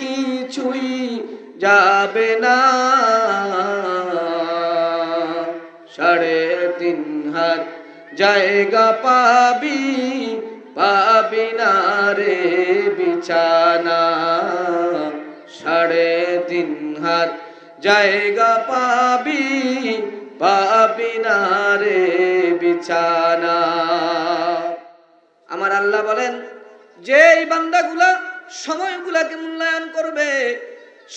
কিছুই যাবে না, 3.5 হাত জায়গা পাবি, পাবি না রে বিছানা। 3.5 হাত জায়গা পাবি, পাবি না রে বিছানা। আমার আল্লাহ বলেন, যে এই বান্দাগুলা সময়গুলাকে মূল্যায়ন করবে,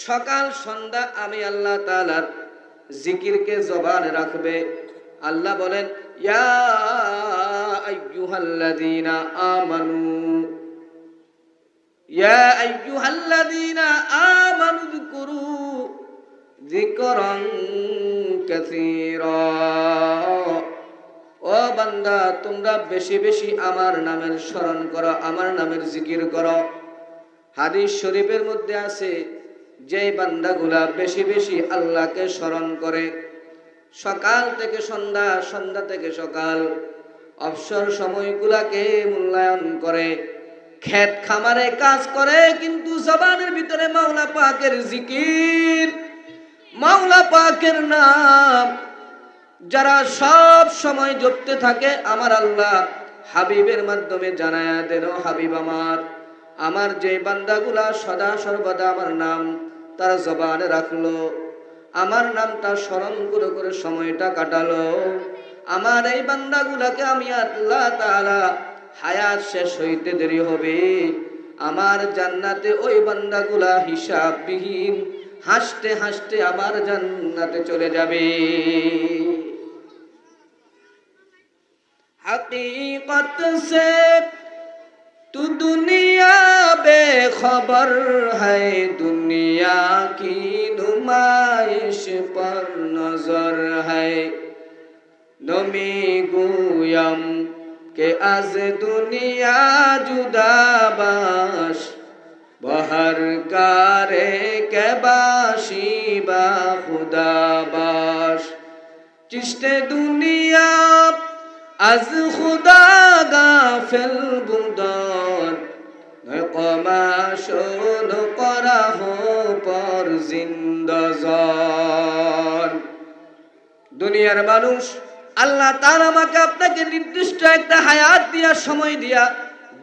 সকাল সন্ধ্যা আমি আল্লাহ তাআলার জিকিরকে জবানে রাখবে। আল্লাহ বলেন, ইয়া আইয়ুহাল্লাযীনা আমানু, ইয়া আইয়ুহাল্লাযীনা আমানু যকুরু যিকরান কাসীরা। ও বান্দা, তোমরা বেশি বেশি আমার নামের স্মরণ করো, আমার নামের জিকির করো। হাদিস শরীফের মধ্যে আছে, যে বান্দাগুলা বেশি বেশি আল্লাহকে স্মরণ করে, সকাল থেকে সন্ধ্যা, সন্ধ্যা থেকে সকাল, অবসর সময়গুলাকে মূল্যায়ন করে, ক্ষেত খামারে কাজ করে, কিন্তু জবানের ভিতরে মাওলা পাকের জিকির, মাওলা পাকের নাম যারা সব সময় জপতে থাকে, আমার আল্লাহ হাবিবের মাধ্যমে জানায়া দেন, হাবিব আমার যে বান্দাগুলা সদা সর্বদা আমার নাম তারা জবানে রাখলো, আমার নামটা স্মরণ করে করে সময়টা কাটালো, আমার এই বান্দাগুলাকে আমি আল্লাহ তাআলা হায়াত শেষ হইতে দেরি হবে, আমার জান্নাতে ওই বান্দাগুলা হিসাববিহীন হাসতে হাসতে আমার জান্নাতে চলে যাবে। हकीकत से तू दुनिया बेखबर है, दुनिया की नुमाइश पर नजर है। नमी गुयम के आज दुनिया जुदा बाश, बहर कारे के बाशी बा खुदा बाश। चिश्ते दुनिया از خدا غافل بودن، نقماشون قراه پر জিন্দাজান। দুনিয়ার মানুষ, আল্লাহ তাআলা আমাকে আপনাকে নির্দিষ্ট একটা হায়াত দিয়া, সময় দিয়া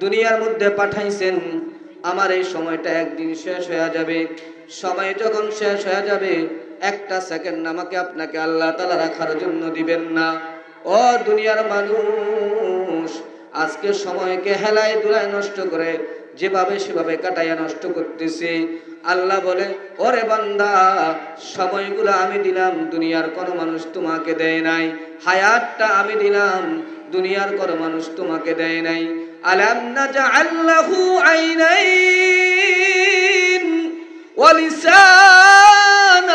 দুনিয়ার মধ্যে পাঠাইছেন। আমার এই সময়টা একদিন শেষ হয়ে যাবে। সময় যখন শেষ হয়ে যাবে, একটা সেকেন্ড আমাকে আপনাকে আল্লাহ তাআলা রাখার জন্য দিবেন না। ও দুনিয়ার মানুষ, আজকে সময়কে হেলায় দুলায় নষ্ট করে যেভাবে সেভাবে কাটাইয়া নষ্ট করতেছি। আল্লাহ বলে, ওরে বান্দা, সময়গুলো আমি দিলাম, দুনিয়ার কোনো মানুষ তোমাকে দেয় নাই। হায়াতটা আমি দিলাম, দুনিয়ার কোনো মানুষ তোমাকে দেয় নাই। আলাম নাজআল লাহু আইনাইন ওয়া লিসানান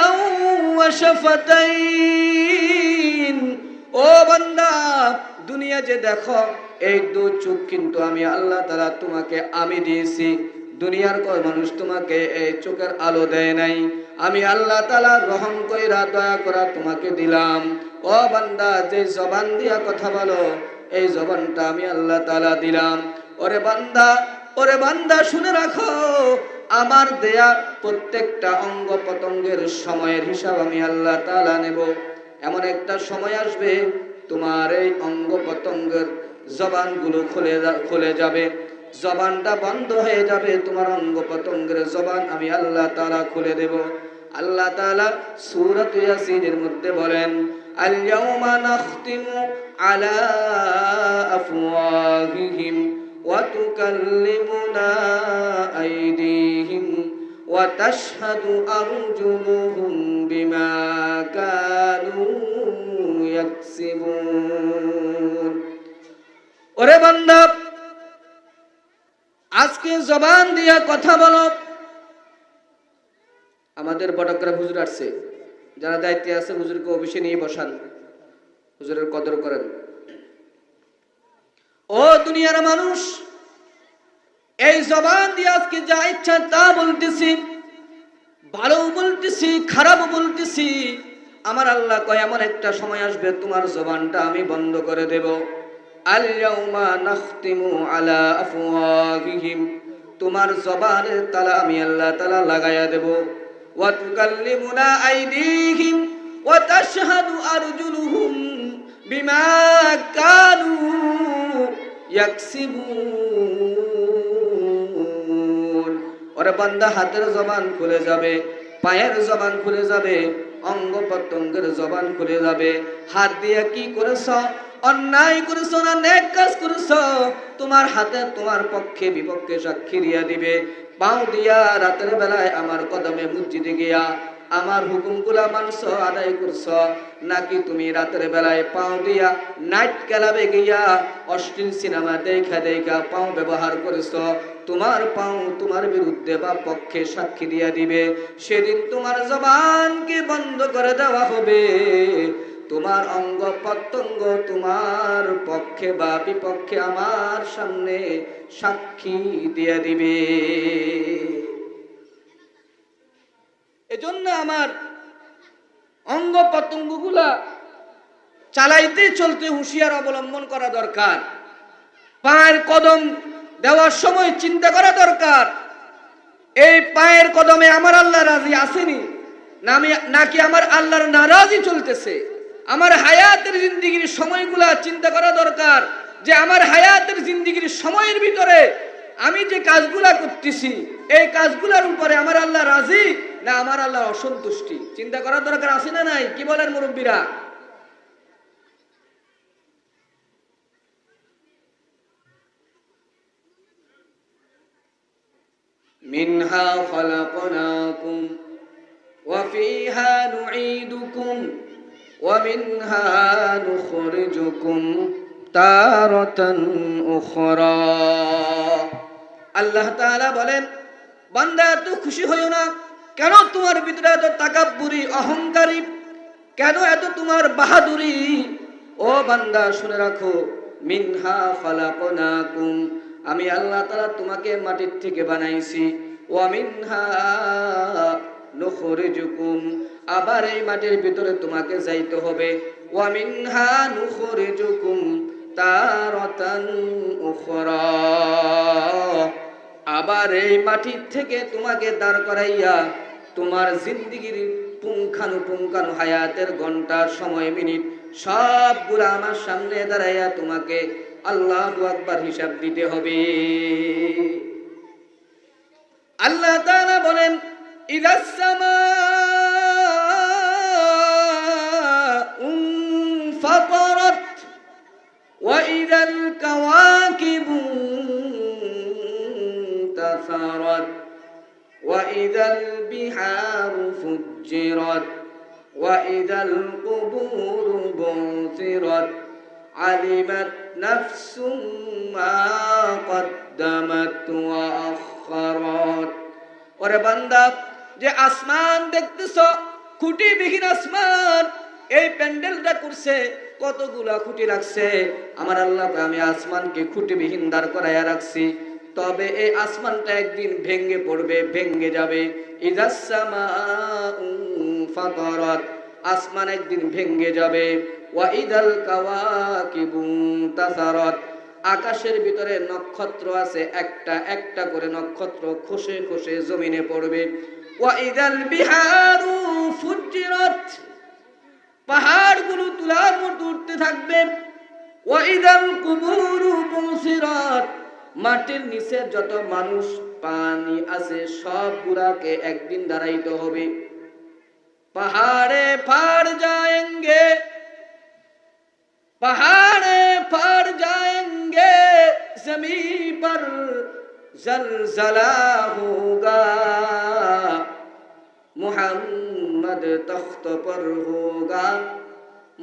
ওয়া শাফাতাইন। ও বান্দা, দুনিয়া যে দেখো, এই 2 চোখ কিন্তু আমি আল্লাহ তাআলা তোমাকে আমি দিয়েছি। দুনিয়ার কোন মানুষ তোমাকে এই চোখের আলো দেয় নাই। আমি আল্লাহ তাআলা রহম কইরা দয়া করা তোমাকে দিলাম। ও বান্দা, যে জবান দিয়া কথা বলো, এই জবানটা আমি আল্লাহ তাআলা দিলাম। ওরে বান্দা, ওরে বান্দা, শুনে রাখো, আমার দেয়া প্রত্যেকটা অঙ্গ প্রত্যঙ্গের সময়ের হিসাব আমি আল্লাহ তাআলা নেব। এমন একটা সময় আসবে, তোমার এই অঙ্গ প্রত্যঙ্গের জবানগুলো খুলে যাবে, জবানটা বন্ধ হয়ে যাবে, তোমার অঙ্গ প্রত্যঙ্গের জবান আমি আল্লাহ তাআলা খুলে দেব। আল্লাহ তাআলা সূরাত ইয়াসিনের মধ্যে বলেন, আল ইয়াউমা নাখতিমু আলা আফওয়াহিহিম ওয়া তুকাল্লিমুনা আইদিহিম ওয়া তাশহাদু আরজুলুহুম বিমা কানু ইয়াকসিবুন। ওরে বান্দা, আজকে জবান দিয়া কথা বলো। আমাদের বড়করা হুজুর আসছে, যারা দায়িত্বে আছে হুজুরকে অফিসে নিয়ে বসান, হুজুরের কদর করেন। ও দুনিয়ার মানুষ, এই জবান দিয়ে আজকে যা ইচ্ছা তা বলতেছি, ভালো বলতেছি, খারাপ বলতেছি। আমার আল্লাহ কয়, এমন একটা সময় আসবে তোমার জবানটা আমি বন্ধ করে দেব। আল ইয়াউমা নাখতিমু আলা আফওয়াহিহিম, তোমার জবানের তালা আমি আল্লাহ তাআলা লাগাইয়া দেব। ওয়া তুকাল্লিমুনা আইদিহিম ওয়া তাশহাদু আরজুলুহুম বিমা কানু ইয়াকসিবুন। ওরে বান্দা, হাতের জবান খুলে যাবে, পায়ের জবান খুলে যাবে, অঙ্গ প্রত্যঙ্গের জবান খুলে যাবে। হাত দিয়ে কি করেছ? অন্যায় করেছ না নেক কাজ করেছ? তোমার হাতে তোমার পক্ষে বিপক্ষে সাক্ষী দিয়া দিবে। পাও দিয়া রাতের বেলায় আমার কদমে মসজিদে গিয়া আমার হুকুমগুলা মানছ, আদায় করছ, নাকি তুমি রাতের বেলায় পাও দিয়া নাইট ক্লাবে গিয়া অশ্লীল সিনেমা দেখা দেখা পাও ব্যবহার করেছ? তোমার পাও তোমার বিরুদ্ধে বা পক্ষে সাক্ষী দিয়া দিবে। সেদিন তোমার জবানকে বন্ধ করে দেওয়া হবে, তোমার অঙ্গ প্রত্যঙ্গ তোমার পক্ষে বা বিপক্ষে আমার সামনে সাক্ষী দিয়া দিবে। এজন্য আমার অঙ্গ প্রত্যঙ্গগুলা চালাইতে চলতে হুঁশিয়ার অবলম্বন করা দরকার। পায়ের কদম দেওয়ার সময় চিন্তা করা দরকার, এই পায়ের কদমে আমার আল্লাহ রাজি আসেনি নাকি আমার আল্লাহর নারাজি চলতেছে। আমার হায়াতের জিন্দেগির সময়গুলা চিন্তা করা দরকার, যে আমার হায়াতের জিন্দেগির সময়ের ভিতরে আমি যে কাজগুলা করতেছি এই কাজগুলার উপরে আমার আল্লাহ রাজি না আমার আল্লাহ অসন্তুষ্টি। চিন্তা করার দরকার আছে না নাই? কি বলেন মুরব্বীরা? মিনহা খালাকনাকুম ওয়া ফিহা নুঈদুকুম ওয়া মিনহা নুখরিজুকুম তারাতান উখরা। আল্লাহ তাআলা বলেন, বান্দা এত খুশি হইও না। কেন তোমার ভিতরে এত তাকাব্বুরি, অহংকারী? কেন এত তোমার বাহাদুরি? ও বান্দা শুনে রাখো, মিনহা খালাকনাকুম, আমি আল্লাহ তাআলা তোমাকে মাটির থেকে বানাইছি। ওয়া মিনহা নুখরিজুকুম, আবার এই মাটির ভিতরে তোমাকে যাইতে হবে। ওয়া মিনহা নুখরিজুকুম তারাতান উখরা, আবার এই মাটির থেকে তোমাকে দাঁড় করাইয়া তোমার জিন্দেগির পুঙ্খানুপুঙ্খানু হায়াতের ঘন্টা, সময়, মিনিট সবগুলা আমার সামনে দাঁড়াইয়া তোমাকে আল্লাহু আকবার হিসাব দিতে হবে। আল্লাহ তাআলা বলেন, ইযাস সামাউ ফাতারাত ওয়া ইযাল কাওয়াকিবু তাসারাত ওয়া ইযাল বিহারু ফুজ্জিরাত ওয়া ইযাল কুবুরু বুসিরাত আলিমাত নাফসুম মা কদ্দামাত ওয়া আখখারাত। ওরে বান্দা, যে আসমান দেখতেছ, খুঁটিবিহীন আসমান, এই প্যান্ডেলটা করছে কতগুলা খুঁটি লাগছে। আমার আল্লাহ, আমি আসমানকে খুঁটিবিহীন দাঁড় করাইয়া রাখছি, তবে এই আসমানটা একদিন ভেঙে পড়বে, ভেঙে যাবে। ইযাস সামাউ ফাতারাত, আসমান একদিন ভেঙে যাবে। ওয়া ইযাল কাওয়াকিবু তাসারাত, আকাশের ভিতরে নক্ষত্র আছে, একটা একটা করে নক্ষত্র খসে খসে জমিনে পড়বে। ওয়া ইযাল বিহারু ফুজ্জিরাত, পাহাড়গুলো তুলার মতো উঠতে থাকবে। ওয়া ইযাল কুবুরু বুসিরাত, মাটির নিচে যত মানুষ পানি আছে সবগুলাকে একদিন দাঁড়াইতে হবে। पहाड़े फाड़ जाएंगे, पहाड़े फाड़ जाएंगे, जमीन पर जलजला होगा, मुहम्मद तख्त पर होगा,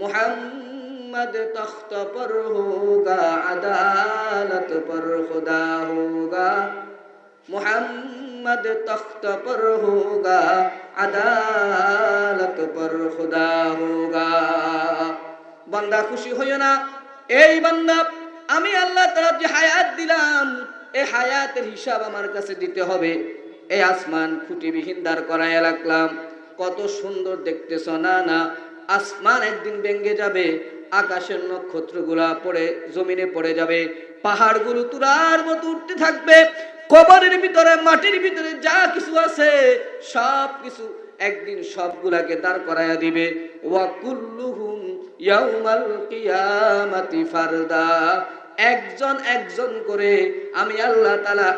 मुहम्मद तख्त पर होगा, अदालत पर खुदा होगा, मुहम्मद तख्त पर होगा, আদালত পর খুদা হোগা। বান্দা খুশি হইও না। এই বান্দা, আমি আল্লাহ তাআলা যে হায়াত দিলাম এই হায়াতের হিসাব আমার কাছে দিতে হবে। এই আসমান খুঁটিবিহীন দাঁড় করাইয়া রাখলাম, কত সুন্দর দেখতেছ না? না, আসমান একদিন ভেঙে যাবে, আকাশের নক্ষত্রগুলা পড়ে জমিনে পড়ে যাবে, পাহাড়গুলো তুলার মতো উঠতে থাকবে, কবরের ভিতরে মাটির ভিতরে যা কিছু আছে সব কিছু একদিন সবগুলাকে দাঁড় করায়া দিবে। ওয়া কুল্লুহুম ইয়াউমাল কিয়ামাতি ফারদা, একজন একজন করে আমি আল্লাহ তাআলা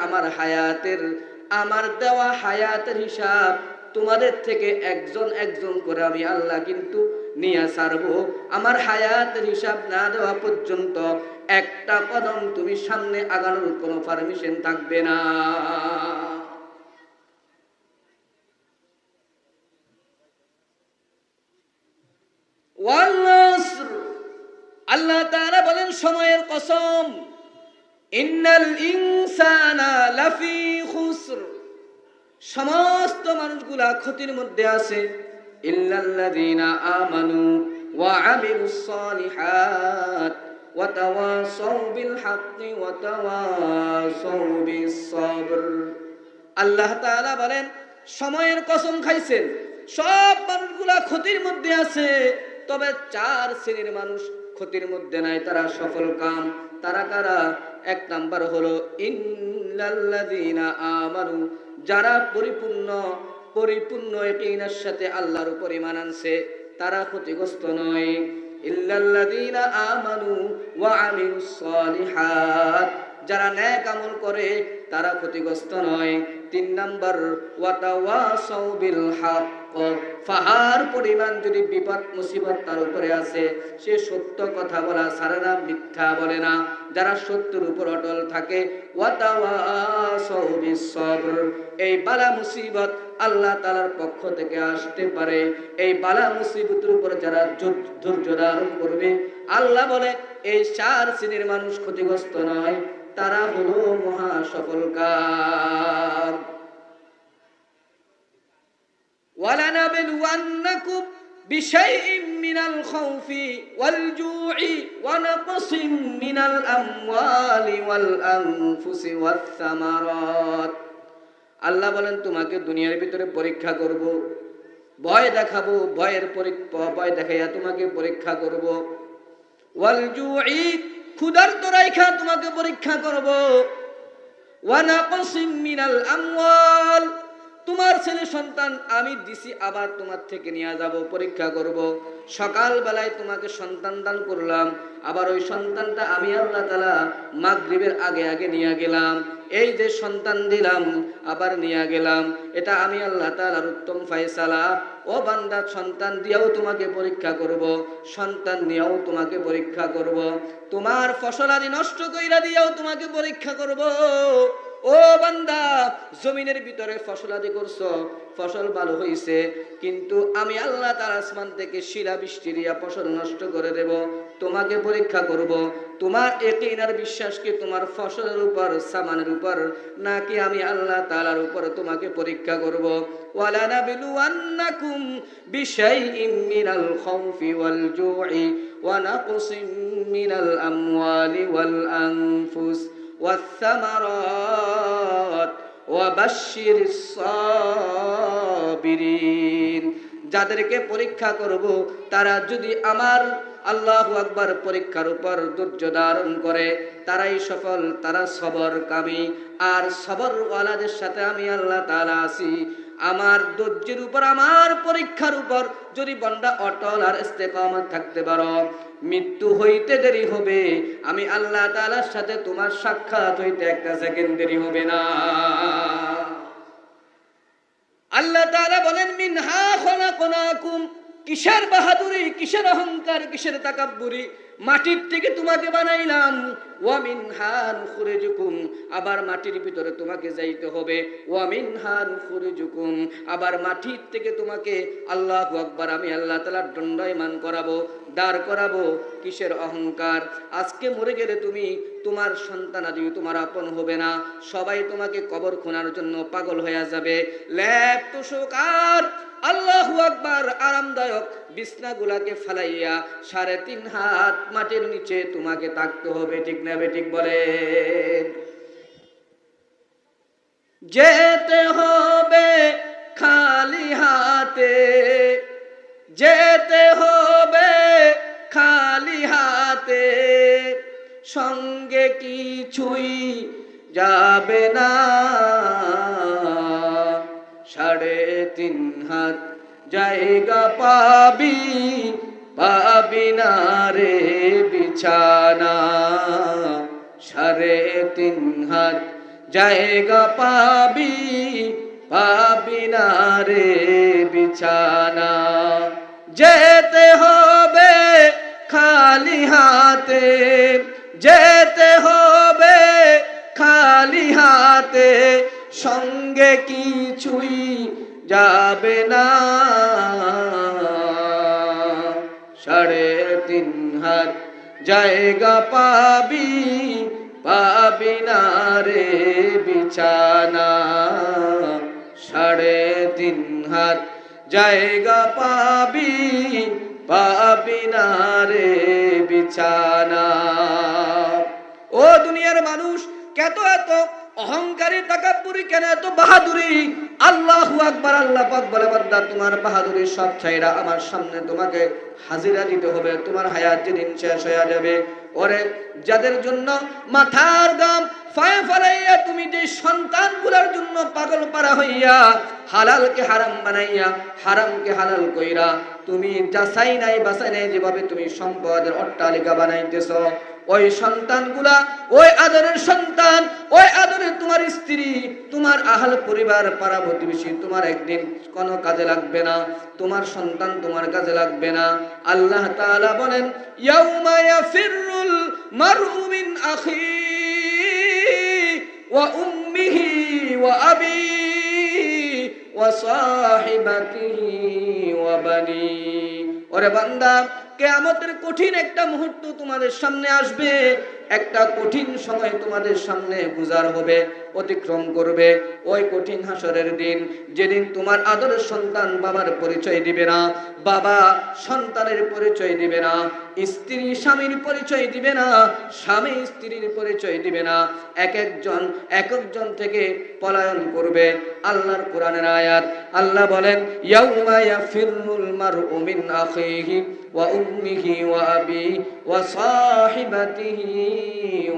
আমার দেওয়া হায়াতের হিসাব তোমাদের থেকে একজন একজন করে আমি আল্লাহ কিন্তু নিয়ে ছাড়বো। আমার হায়াতের হিসাব না দেওয়া পর্যন্ত একটা কদম তুমি সামনে আগানোর কোনো পারমিশন থাকবে না। ওয়াল আসর, আল্লাহ তাআলা বলেন সময়ের কসম, ইন্নাল ইনসানা লাফি খুসর, সমস্ত মানুষগুলা ক্ষতির মধ্যে আছে, ইল্লাল্লাযীনা আমানু ওয়া আমিলুস সালিহাত ওয়া তাওয়াসাউ বিল হাক্কি ওয়া তাওয়াসাউ বিস সবর। আল্লাহ তাআলা বলেন সময়ের কসম খাইছেন সব মানুষগুলা ক্ষতির মধ্যে আছে, তবে 4 শ্রেণীর মানুষ ক্ষতির মধ্যে নাই, তারা সফল কাম। তারা কারা? 1 নাম্বার হলো ইন্নাল্লাযীনা আমানু, যারা পরিপূর্ণ ইয়াকিনের সাথে আল্লাহর উপর ঈমান আনছে তারা ক্ষতিগ্রস্ত নয়। ইল্লাল্লাযীনা আমানু ওয়া আমিলুস সালিহাত, যারা নেক আমল করে তারা ক্ষতিগ্রস্ত নয়। 3 নাম্বার ওয়া তাওয়াসাউ বিল হক, ফাহার পরিমাণ যদি বিপদ মুসিবত তার উপরে আছে সে সত্য কথা বলা ছাড়ে না, মিথ্যা বলে না, যারা সত্যের উপর অটল থাকে। ওয়া তাওয়াসাউ বিস সবর, এই বালা মুসিবত আল্লাহ তাআলার পক্ষ থেকে আসতে পারে, এই বালা মুসিবতের উপর যারা ধৈর্য ধারণ করবে আল্লাহ বলে এই 4 শ্রেণীর মানুষ ক্ষতিগ্রস্ত নয়, তারা হলো মহা সফলকার। ওয়ালানাবলুওয়ান্নাকুম বিশাইইম মিনাল খাউফি ওয়াল জুই ওয়া নাকসিম মিনাল আমওয়ালি ওয়াল আনফুসি ওয়াস সামারাত। আল্লাহ বলেন তোমাকে দুনিয়ার ভিতরে পরীক্ষা করব, ভয় দেখাবো, ভয় দেখাইয়া তোমাকে পরীক্ষা করব। ওয়াল জুই, ক্ষুধার্ত রাইখা তোমাকে পরীক্ষা করব। ওয়া নাকসিম মিনাল আমওয়াল, তোমার ছেলে সন্তান আমি দিছি আবার তোমার থেকে নিয়ে যাব, পরীক্ষা করব। সকাল বেলায় তোমাকে সন্তান দান করলাম, আবার ওই সন্তানটা আমি আল্লাহ তাআলা মাগরিবের আগে আগে নিয়ে গেলাম, এই যে সন্তান দিলাম আবার নিয়ে গেলাম, এটা আমি আল্লাহ তাআলার উত্তম ফয়সালা। ও বান্দা, সন্তান দিয়েও তোমাকে পরীক্ষা করব, সন্তান নিয়েও তোমাকে পরীক্ষা করব, তোমার ফসলাদি নষ্ট কইরা দিয়েও তোমাকে পরীক্ষা করব। ও বান্দা, জমিনের ভিতরে ফসলাদি করছো, ফসল ভালো হইছে, কিন্তু আমি আল্লাহ তাআলা আসমান থেকে শিলা বৃষ্টি দিয়া ফসল নষ্ট করে দেব, তোমাকে পরীক্ষা করব। তোমার ইয়াকিন আর বিশ্বাস কি তোমার ফসলের উপর, সামানের উপর, নাকি আমি আল্লাহ তাআলার উপর তোমাকে পরীক্ষা করব। ওয়ালানাবলুওয়ান্নাকুম বিশাইইম মিনাল খাউফি ওয়াল জুই ওয়া নাকসিম মিনাল আমওয়ালি ওয়াল আনফুস ওয়াস সামারাত ওয়া বাশশিরিস সাবিরিন। যাদেরকে পরীক্ষা করব তারা যদি আমার আল্লাহু আকবার পরীক্ষার উপর ধৈর্য ধারণ করে তারাই সফল, তারা সবরকামী। আর সবরওয়ালাদের সাথে আমি আল্লাহ তাআলা আছি। আমার ধৈর্যের উপর, আমার পরীক্ষার উপর যদি বান্দা অটল আর ইস্তেকামত থাকতে পারো, মৃত্যু হইতে দেরি হবে, আমি আল্লাহ তাআলার সাথে তোমার সাক্ষাৎ হইতে 1 সেকেন্ড দেরি হবে না। আল্লাহ তাআলা বলেন মিনহা খলাকনাকুম, কিসের বাহাদুরি, কিসের অহংকার, কিসের তাকাব্বুরি, মাটির থেকে তোমাকে বানাইলাম। ওয়া মিনহা নুখরিজুকুম, আবার মাটির ভিতরে তোমাকে যাইতে হবে। ওয়া মিনহা নুখরিজুকুম, আবার মাটির থেকে তোমাকে আল্লাহু আকবার আমি আল্লাহ তাআলা দণ্ডায়মান করাবো, দাঁড় করাবো। কিসের অহংকার? আজকে মরে গেলে তুমি, তোমার সন্তানাদি তোমার আপন হবে না, সবাই তোমাকে কবর খোঁড়ার জন্য পাগল হয়ে যাবে। ল্যাপ তোষকার আল্লাহু আকবার আরামদায়ক বিছনাগুলাকে ফালাইয়া 3.5 হাত মাটির নিচে তোমাকে থাকতে হবে, ঠিক না বেঠিক বলেন? যেতে হবে খালি হাতে, যেতে হবে খালি হাতে, সঙ্গে কিছুই যাবে না। 3.5 হাত জায়গা পাবি, পাবি না রে বিছানা। 3.5 হাত জায়গা পাবি, পাবি না রে বিছানা। যেতে হবে খালি হাতে, যেতে হবে খালি হাতে, সঙ্গে কিছুই যাবে না। 3.5 হাত জায়গা পাবি, পাবি না রে বিছানা। 3.5 হাত জায়গা পাবি, পাবি না রে বিছানা। ও দুনিয়ার মানুষ, কেন এত অহংকারী তাকাব্বুরি, কেন এত বাহাদুরি? আল্লাহু আকবার। আল্লাহ পাক বলে, বান্দা তোমার বাহাদুরি সব ছাইরা আমার সামনে তোমাকে হাজিরা দিতে হবে। তোমার হায়াত যেদিন শেষ হয়ে যাবে, ওরে যাদের জন্য মাথার দাম ফায়ে ফালাইয়া তুমি যে সন্তানগুলোর জন্য পাগল পারা হইয়া হালালকে হারাম বানাইয়া হারামকে হালাল কইরা তুমি যাচাই নাই বাছাই নাই যেভাবে তুমি সম্পদের অট্টালিকা বানাইতেছ, ওই সন্তানগুলা, ওই আদরের সন্তান, ওই আদরের তোমার স্ত্রী, তোমার আহল পরিবার, পাড়া প্রতিবেশী তোমার একদিন কোনো কাজে লাগবে না। তোমার সন্তান তোমার কাজে লাগবে না। আল্লাহ তাআলা বলেন, ইয়াউমা ইয়াফিরুল মারউ মিন আখিহি ওয়া উম্মিহি ওয়া আবিহি ওয়া সাহিবাতিহি ওয়া বানি। ওরে বান্দা, কিয়ামতের কঠিন একটা মুহূর্ত তোমাদের সামনে আসবে, একটা কঠিন সময় তোমাদের সামনে গুজার হবে, অতিক্রম করবে। ওই কঠিন হাসরের দিন, যেদিন তোমার আদরের সন্তান বাবার পরিচয় দিবে না, বাবা সন্তানের পরিচয় দিবে না, স্ত্রী স্বামীর পরিচয় দিবে না, স্বামী স্ত্রীর পরিচয় দিবে না, এক একজন থেকে পলায়ন করবে। আল্লাহর কোরআনের আয়াত, আল্লাহ বলেন, ইয়াউমা ইয়াফিরুল মারউ মিন আখিহি ওয়া উম্মিহি ওয়া আবিহি ওয়া সাহিবাতিহি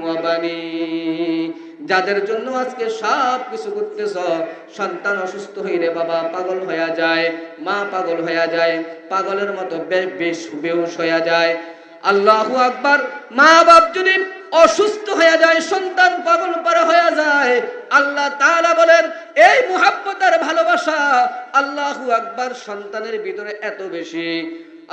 ওয়া বানি। যাদের জন্য আজকে সব কিছু করতেছ, সন্তান অসুস্থ হইলে বাবা পাগল হয়ে যায়, মা পাগল হয়ে যায়, পাগলের মতো বেহুশ হয়ে যায়। আল্লাহু আকবার। মা বাপ যদি অসুস্থ হয়ে যায়, সন্তান পাগল পারা হয়ে যায়, আল্লাহ তাআলা বলেন এই মুহাব্বত আর ভালোবাসা আল্লাহু আকবার সন্তানের ভিতরে এত বেশি।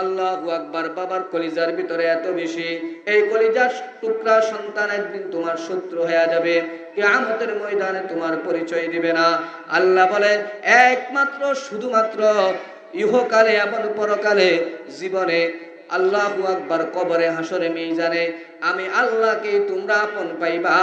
আল্লাহু আকবার। বাবার কলিজার ভিতরে এত বেশি, এই কলিজার টুকরা সন্তান একদিন তোমার শত্রু হয়ে যাবে, কিয়ামতের ময়দানে তোমার পরিচয় দিবে না। আল্লাহ বলে, একমাত্র শুধুমাত্র ইহকালে এবং পরকালে জীবনে আল্লাহু আকবার, কবরে হাসরে মিজানে আমি আল্লাহকে তোমরা আপন পাইবা,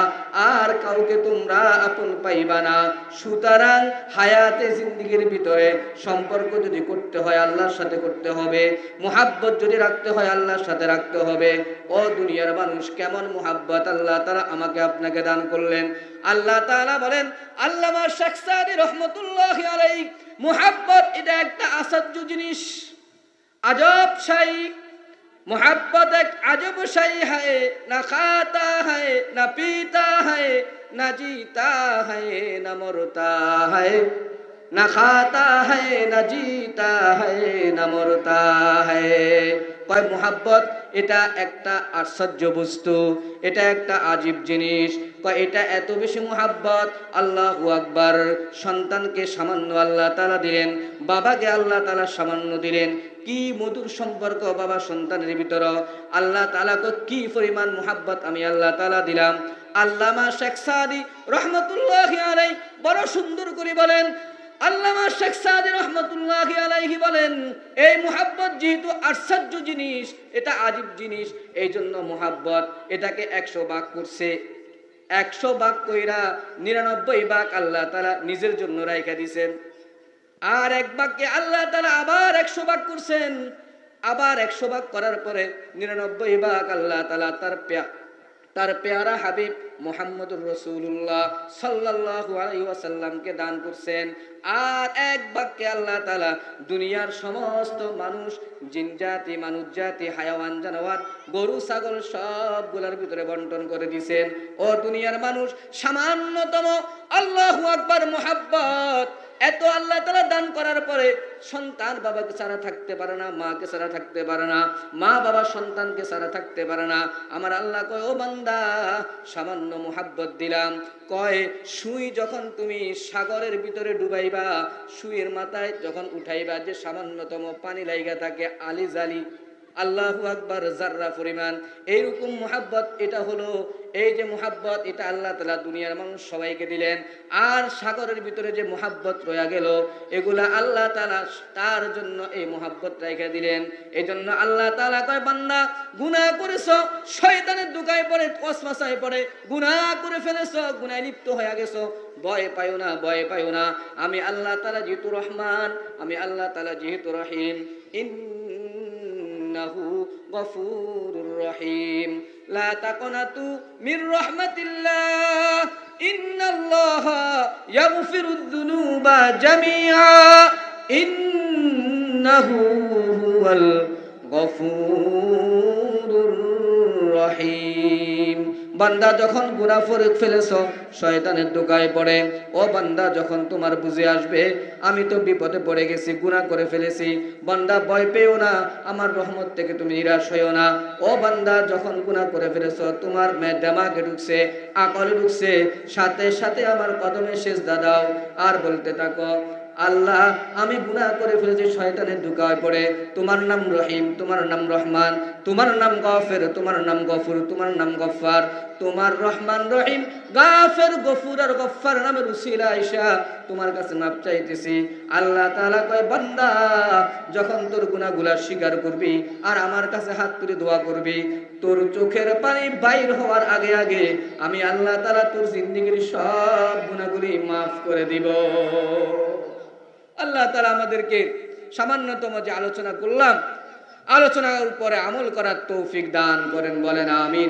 আর কাউকে তোমরা আপন পাইবা না। সুতরাং হায়াতে জিন্দেগির ভিতরে সম্পর্ক যদি করতে হয় আল্লাহর সাথে করতে হবে, মুহাব্বত যদি রাখতে হয় আল্লাহর সাথে রাখতে হবে। ও দুনিয়ার মানুষ, কেমন মুহাব্বত আল্লাহ তাআলা আমাকে আপনাকে দান করলেন। আল্লাহ তাআলা বলেন, আল্লামা শেখ সাদী রহমাতুল্লাহি আলাইহি, মুহাব্বত এটা একটা আশ্চর্য জিনিস, আজব শাই। मोहब्बत एक अजब शय है, न खाता है न पीता है न जीता है न मरता है, न खाता है न जीता है न मरता है। কয় মোহাব্বত এটা একটা আশ্চর্য বস্তু, এটা একটা আজীব জিনিস। কয় এটা এত বেশি মোহাব্বত। আল্লাহু আকবার। সন্তানকে সামান্য আল্লাহ তাআলা দিলেন, বাবাকে আল্লাহ তাআলা সামান্য দিলেন। কি মধুর সম্পর্ক বাবা সন্তানের ভিতর। আল্লাহ তাআলাকে কি পরিমাণ মোহাব্বত আমি আল্লাহ তাআলা দিলাম। আল্লামা শেখ সাদী রহমাতুল্লাহি আলাইহি বড় সুন্দর করে বলেন, আল্লামা শেখ সাদী রহমাতুল্লাহি আলাইহি বলেন, এই মুহাব্বত যেহেতু আশ্চর্য জিনিস, এটা আজীব জিনিস, এই জন্য মুহাব্বত এটাকে 100 ভাগ করছে। 100 ভাগ কইরা 99 ভাগ আল্লাহ তাআলা নিজের জন্য রাইখা দিয়েছেন, আর এক ভাগকে আল্লাহ তাআলা আবার 100 ভাগ করছেন। আবার 100 ভাগ করার পরে 99 ভাগ আল্লাহ তাআলা তার পেয়ারা হাবিব মুহাম্মদুর রাসূলুল্লাহ সাল্লাল্লাহু আলাইহি ওয়াসাল্লামকে দান করছেন। আর এক বাক্যে আল্লাহ তাআলা দুনিয়ার সমস্ত মানুষ, জিন জাতি, মানুষ জাতি, হায়াওয়ান জানোয়ার, গরু ছাগল সবগুলোর ভিতরে বন্টন করে দিয়েছেন। ও দুনিয়ার মানুষ, সামান্যতম আল্লাহু আকবার মুহাব্বত এত আল্লাহ তাআলা দান করার পরে সন্তান বাবাকে ছাড়া থাকতে পারে না, মাকে ছাড়া থাকতে পারে না, মা বাবা সন্তানকে ছাড়া থাকতে পারে না। আমার আল্লাহ কয়, ও বান্দা, সামান্য মুহাব্বত দিলাম। কয়, সুই যখন তুমি সাগরের ভিতরে ডুবাইবা, সুইয়ের মাথায় যখন উঠাইবা, যে সামান্যতম পানি লাইগা থাকে আলি জালি, আল্লাহু আকবার, জাররা পরিমাণ, এইরকম মুহাব্বত এটা হলো। এই যে মুহাব্বত, এটা আল্লাহ তাআলা দুনিয়ার মানুষ সবাইকে দিলেন। আর সাগরের ভিতরে যে মুহাব্বত রয়ে গেল, এগুলা আল্লাহ তাআলা তার জন্য এই মুহাব্বত রেখে দিলেন। এই জন্য আল্লাহ তাআলা কয়, বান্দা গুনাহ করেছো, শয়তানের দুকায় পড়ে, ওয়াসওয়াসায় পড়ে গুনাহ করে ফেলেছো, গুনাহে লিপ্ত হয়ে গেছো, ভয় পাইও না, ভয় পাইও না। আমি আল্লাহ তাআলা যেহেতু রহমান, আমি আল্লাহ তাআলা যেহেতু রহিম, ইন্নাহু গফুরুর রহিম, লা তাকনাতু মির রাহমাতিল্লাহ, ইন্নাল্লাহা ইয়াগফিরুদ যুনুবা জামিআ, ইন্নাহু হুয়াল গফুরুর রহিম। বান্দা যখন গুনাহ করে ফেলেছো, শয়তানের দোকায় পড়ে, ও বান্দা যখন তোমার বুঝে আসবে আমি তো বিপদে পড়ে গেছি, গুনাহ করে ফেলেছি, বান্দা ভয় পেও না, আমার রহমত থেকে তুমি নিরাশ হইও না। ও বান্দা যখন গুনাহ করে ফেলেছো, তোমার দেমাগে ঢুকছে, আকলে ঢুকছে, সাথে সাথে আমার কদমে সেজদা দাও আর বলতে থাকো, আল্লাহ আমি গুনাহ করে ফেলেছি, শয়তানের ধোঁকায় পড়ে, তোমার নাম রহিম, তোমার নাম রহমান, তোমার নাম গাফির, তোমার নাম গফুর, তোমার নাম গফফার, তোমার রহমান রহিম গাফির গফুর আর গফফার নামের উসিলা আয়েশা তোমার কাছে মাপ চাইতেছি। আল্লাহ তাআলা কয়, বান্দা যখন তোর গুনাহগুলা স্বীকার করবি আর আমার কাছে হাত তুলে দোয়া করবি, তোর চোখের পানি বাইর হওয়ার আগে আগে আমি আল্লাহ তাআলা তোর জিন্দেগীর সব গুনাহগুলি মাফ করে দিব। আল্লাহ তাআলা আমাদেরকে সামান্যতম যে আলোচনা করলাম, আলোচনার উপরে আমল করার তৌফিক দান করেন, বলেন আমিন।